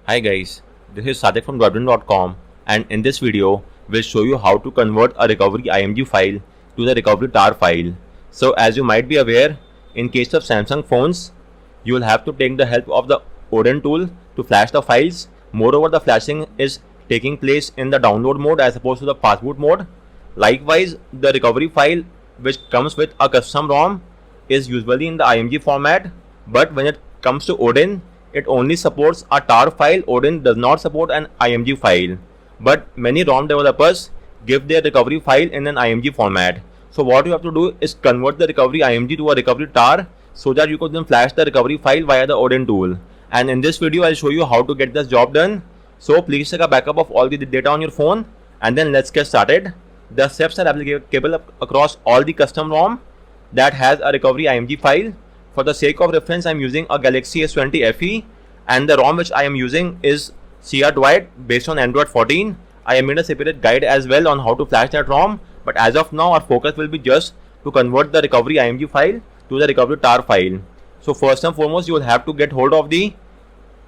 Hi guys, this is Sadik from Webdon.com, and in this video, we'll show you how to convert a recovery IMG file to the recovery tar file. So as you might be aware, in case of Samsung phones, you will have to take the help of the Odin tool to flash the files. Moreover, the flashing is taking place in the download mode as opposed to the fastboot mode. Likewise, the recovery file which comes with a custom ROM is usually in the IMG format, but when it comes to Odin, it only supports a tar file. Odin does not support an IMG file, but many ROM developers give their recovery file in an IMG format. So what you have to do is convert the recovery IMG to a recovery tar so that you could then flash the recovery file via the Odin tool. And in this video, I'll show you how to get this job done. So please take a backup of all the data on your phone, and then let's get started. The steps are applicable across all the custom ROM that has a recovery IMG file. For the sake of reference, I am using a Galaxy S20 FE, and the ROM which I am using is CR Dwight based on Android 14. I have made a separate guide as well on how to flash that ROM, but as of now our focus will be just to convert the recovery IMG file to the recovery tar file. So first and foremost, you will have to get hold of the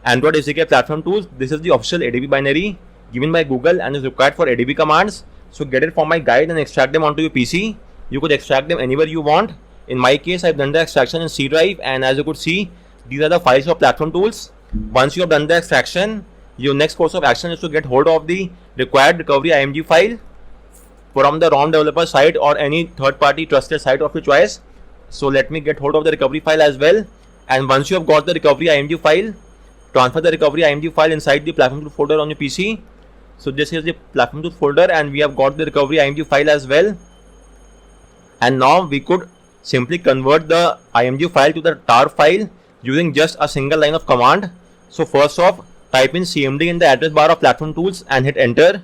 Android SDK platform tools. This is the official ADB binary given by Google and is required for ADB commands. So get it from my guide and extract them onto your PC. You could extract them anywhere you want. In my case, I've done the extraction in C drive, and as you could see, these are the files of platform tools. Once you have done the extraction, your next course of action is to get hold of the required recovery IMG file from the ROM developer site or any third-party trusted site of your choice. So let me get hold of the recovery file as well. And once you have got the recovery IMG file, transfer the recovery IMG file inside the platform tool folder on your PC. So this is the platform tool folder, and we have got the recovery IMG file as well. And now we could simply convert the IMG file to the tar file using just a single line of command. So first off, type in CMD in the address bar of platform tools and hit enter.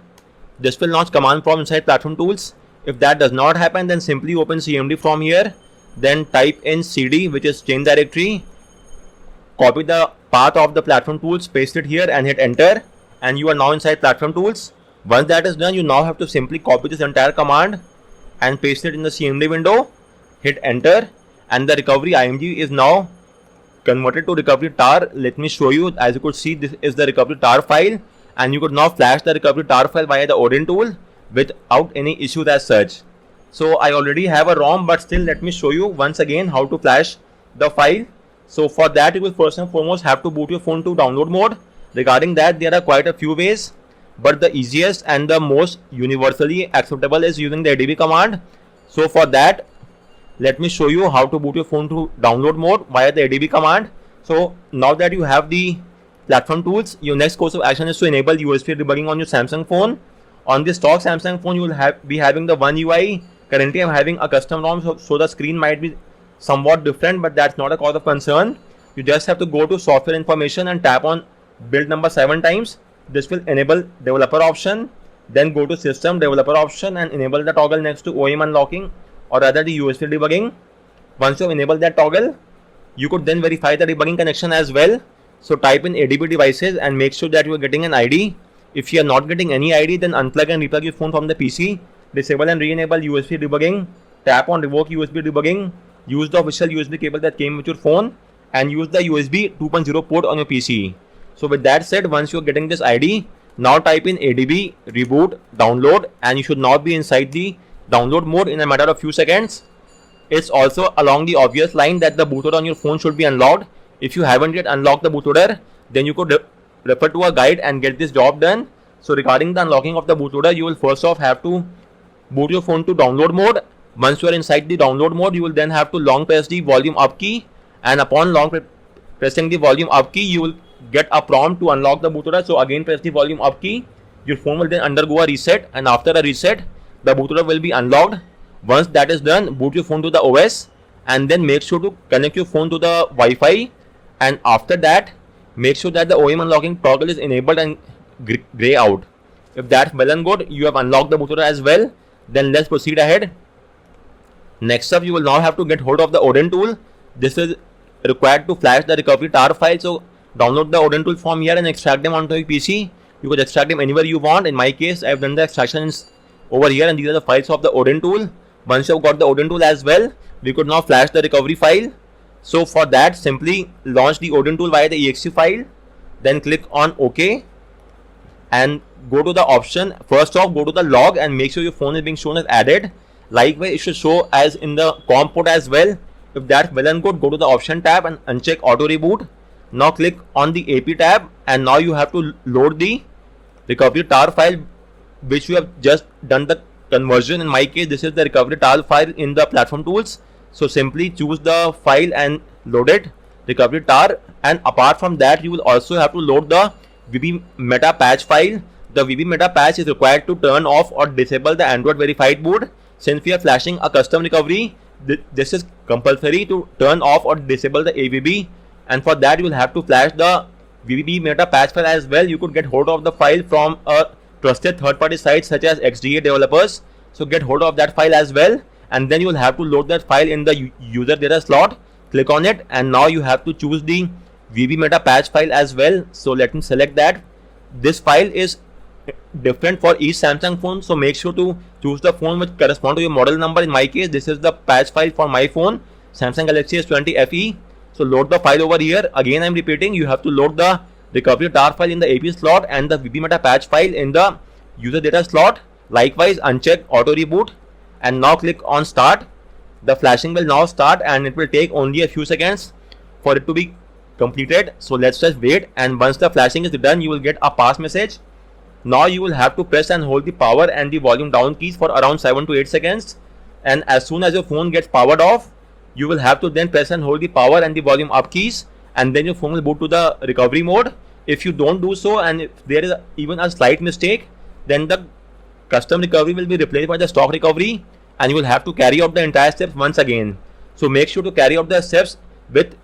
This will launch command prompt inside platform tools. If that does not happen, then simply open CMD from here. Then type in CD, which is change directory. Copy the path of the platform tools, paste it here and hit enter. And you are now inside platform tools. Once that is done, you now have to simply copy this entire command and paste it in the CMD window. Hit enter, and the recovery IMG is now converted to recovery tar. Let me show you. As you could see, this is the recovery tar file, and you could now flash the recovery tar file via the Odin tool without any issues as such. So I already have a ROM, but still let me show you once again how to flash the file. So for that, you will first and foremost have to boot your phone to download mode. Regarding that, there are quite a few ways, but the easiest and the most universally acceptable is using the ADB command. So for that, let me show you how to boot your phone to download mode via the ADB command. So now that you have the platform tools, your next course of action is to enable USB debugging on your Samsung phone. On the stock Samsung phone, you will be having the One UI. Currently, I'm having a custom ROM, so the screen might be somewhat different, but that's not a cause of concern. You just have to go to software information and tap on build number 7 times. This will enable developer option. Then go to system developer option and enable the toggle next to OEM unlocking, or rather the USB debugging. Once you have enabled that toggle, you could then verify the debugging connection as well. So type in ADB devices and make sure that you are getting an ID. If you are not getting any ID, then unplug and replug your phone from the PC. Disable and re-enable USB debugging. Tap on revoke USB debugging. Use the official USB cable that came with your phone, and use the USB 2.0 port on your PC. So with that said, once you are getting this ID, now type in ADB reboot download, and you should now be inside the download mode in a matter of few seconds. It's also along the obvious line that the bootloader on your phone should be unlocked. If you haven't yet unlocked the bootloader, then you could refer to a guide and get this job done. So regarding the unlocking of the bootloader, you will first off have to boot your phone to download mode. Once you are inside the download mode, you will then have to long press the volume up key, and upon pressing the volume up key, you will get a prompt to unlock the bootloader. So again, press the volume up key. Your phone will then undergo a reset, and after a reset, the bootloader will be unlocked. Once that is done, boot your phone to the OS, and then make sure to connect your phone to the Wi-Fi. And after that, make sure that the OEM unlocking toggle is enabled and gray out. If that's well and good, you have unlocked the bootloader as well. Then let's proceed ahead. Next up, you will now have to get hold of the Odin tool. This is required to flash the recovery tar file. So download the Odin tool from here and extract them onto your PC. You could extract them anywhere you want. In my case, I've done the extraction over here, and these are the files of the Odin tool. Once you've got the Odin tool as well, we could now flash the recovery file. So for that, simply launch the Odin tool via the exe file. then click on OK and go to the option. First off, go to the log and make sure your phone is being shown as added. Likewise, it should show as in the COM port as well. If that's well and good, go to the option tab and uncheck auto reboot. Now click on the AP tab, and now you have to load the recovery tar file which you have just done the conversion. In my case, this is the recovery tar file in the platform tools. So simply choose the file and load it, recovery tar. And apart from that, you will also have to load the VB Meta patch file. The VB Meta patch is required to turn off or disable the Android verified boot. Since we are flashing a custom recovery, this is compulsory to turn off or disable the AVB, and for that you will have to flash the VB Meta patch file as well. You could get hold of the file from a trusted third-party sites such as XDA developers. So get hold of that file as well, and then you will have to load that file in the user data slot. Click on it, and now you have to choose the VB Meta patch file as well. So let me select that. This file is different for each Samsung phone, so make sure to choose the phone which correspond to your model number. In my case, this is the patch file for my phone, Samsung Galaxy S20 FE. So load the file over here. Again, I'm repeating, you have to load the recovery tar file in the AP slot and the VB Meta patch file in the user data slot. Likewise, uncheck auto reboot and now click on start. The flashing will now start, and it will take only a few seconds for it to be completed. So let's just wait, and once the flashing is done, you will get a pass message. Now you will have to press and hold the power and the volume down keys for around 7 to 8 seconds, and as soon as your phone gets powered off, you will have to then press and hold the power and the volume up keys, and then your phone will boot to the recovery mode. If you don't do so, and if there is even a slight mistake, then the custom recovery will be replaced by the stock recovery, and you will have to carry out the entire steps once again. So make sure to carry out the steps with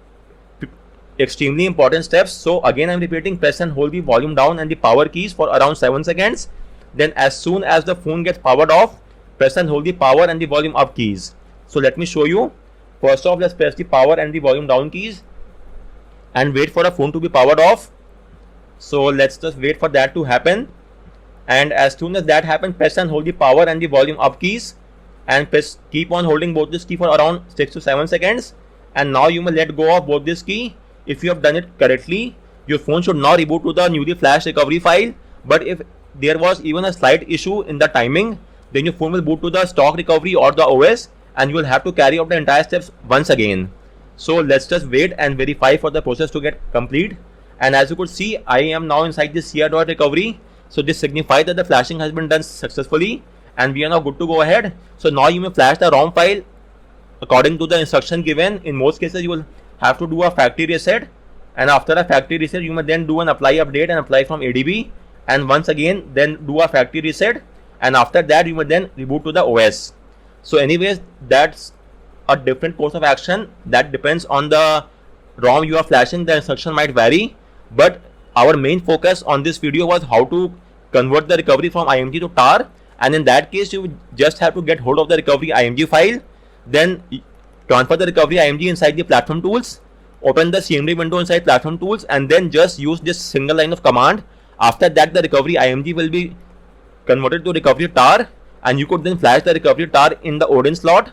extremely important steps. So again, I'm repeating, press and hold the volume down and the power keys for around 7 seconds. Then as soon as the phone gets powered off, press and hold the power and the volume up keys. So let me show you. First off, let's press the power and the volume down keys and wait for the phone to be powered off. So let's just wait for that to happen, and as soon as that happens, press and hold the power and the volume up keys and keep on holding both this key for around 6 to 7 seconds, and now you may let go of both this key. If you have done it correctly, your phone should now reboot to the newly flashed recovery file. But if there was even a slight issue in the timing, then your phone will boot to the stock recovery or the OS, and you will have to carry out the entire steps once again. So let's just wait and verify for the process to get complete. And as you could see, I am now inside this CR recovery. So this signifies that the flashing has been done successfully, and we are now good to go ahead. So now you may flash the ROM file according to the instruction given. In most cases, you will have to do a factory reset, and after a factory reset, you may then do an apply update and apply from ADB, and once again then do a factory reset, and after that you may then reboot to the OS. So anyways, that's a different course of action. That depends on the ROM you are flashing. The instruction might vary, but our main focus on this video was how to convert the recovery from IMG to tar, and in that case you just have to get hold of the recovery IMG file, then transfer the recovery IMG inside the platform tools, open the CMD window inside platform tools, and then just use this single line of command. After that, the recovery IMG will be converted to recovery tar, and you could then flash the recovery tar in the Odin slot,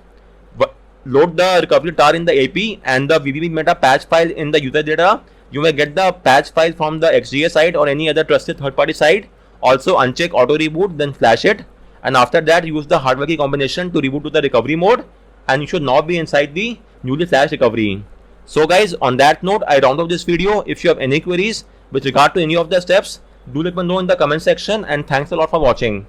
load the recovery tar in the AP and the VB Meta patch file in the user data. You may get the patch file from the XDA site or any other trusted third-party site. Also uncheck auto reboot, then flash it, and after that use the hardware key combination to reboot to the recovery mode, and you should now be inside the newly flashed recovery. So guys, on that note, I round off this video. If you have any queries with regard to any of the steps, do let me know in the comment section, and thanks a lot for watching.